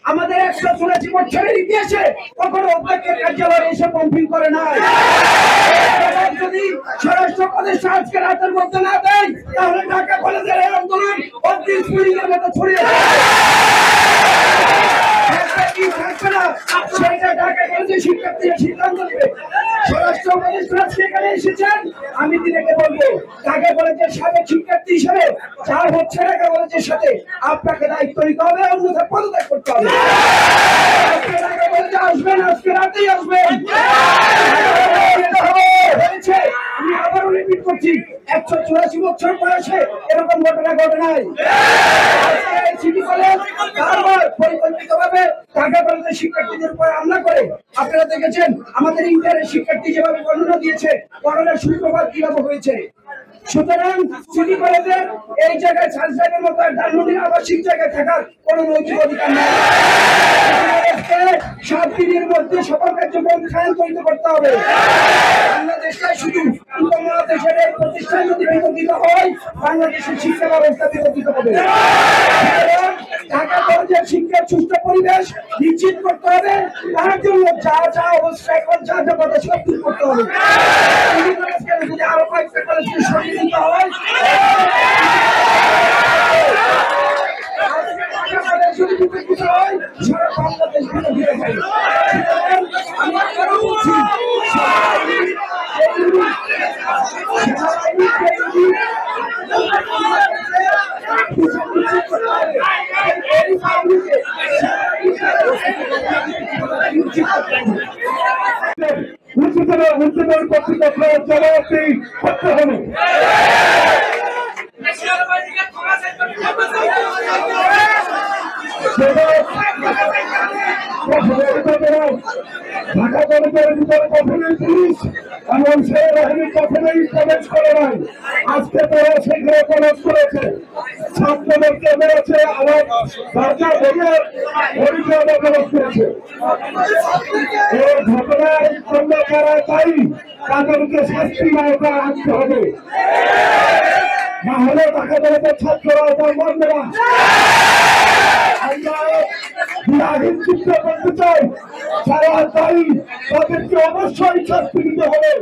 আমাদের 184 বছরের ইতিহাসে কখনো অধ্যক্ষের কার্যালয়ে এসে পম্পিং করে নাই। যদি স্বরাষ্ট্র উপদেষ্টা আজকে রাতের মধ্যে না দেয় তাহলে ঢাকা কলেজের এই আন্দোলন অগ্নিস্ফুলিঙ্গের মতো ছড়িয়ে যাবে। সেটা ঢাকা কলেজের শিক্ষার্থীরা সিদ্ধান্ত নেবে। স্বরাষ্ট্র উপদেষ্টা আজকে এখানে এসেছেন, আমি দিনেকে বলবো ঢাকা কলেজের সাবেক শিক্ষার্থী হিসেবে যা হচ্ছে ঢাকা কলেজের সাথে আপনাকে দায়িত্ব নিতে হবে, অন্যথা পদত্যাগ করতে হবে। ঢাকা কলেজে আসবেন, আজকে রাতেই আসবেন। আমি আবারও রিপিট করছি, 184 বছর বয়সে এরকম ঘটনা ঘটে নাই। সিটি কলেজ বারবার পরিকল্পিতভাবে ঢাকা কলেজের শিক্ষার্থীদের উপর হামলা করে। আপনারা দেখেছেন আমাদের ইন্টারের শিক্ষার্থী যেভাবে বর্ণনা দিয়েছে করোনার সূত্রপাত কিভাবে হয়েছে। সুতরাং সিটি কলেজের এই জায়গায় সালসাইডের মতো ধানমন্ডির আবাসিক জায়গায় থাকার কোন নৈতিক অধিকার নেই। 7 দিনের মধ্যে সকল কার্যক্রম স্থানান্তরিত করতে হবে। বাংলাদেশটাই শুধু উপমহাদেশের এই প্রতিষ্ঠান যদি বিকশিত হয়, বাংলাদেশের শিক্ষা ব্যবস্থা বিকশিত হবে। ঢাকা কলেজের শিক্ষার সুস্থ পরিবেশ নিশ্চিত করতে হবে। তার জন্য যা যা অবস্থা এখন যা যা কথা সব দূর করতে হবে। যদি আরো কয়েকটা কলেজকে সরিয়ে দিতে হয়, যদি বিকশিত হয় সারা বাংলাদেশ বিকশিত হবে। আমি আরো বলছি উচ্চতর কর্তৃপক্ষের জবাবদিহি করতে হবে। ঢাকা কলেজের ভিতরে কখনোই পুলিশ এবং সেনাবাহিনী কখনোই প্রবেশ করে নাই। আজকে তারা সেখানে প্রবেশ করেছে, ছাত্রদেরকে মেরেছে, আবার দরজা ভেঙে পরিচয় প্রবেশ করেছে। এই ঘটনার জন্য যারা দায়ী তাদেরকে শাস্তি আওতায় আনতে হবে, না হলে ঢাকা কলেজের ছাত্ররা ওটা মানবে না। আমরা চিন্তা করতে চাই, যারা দায়ী তাদেরকে অবশ্যই শাস্তি দিতে হবে।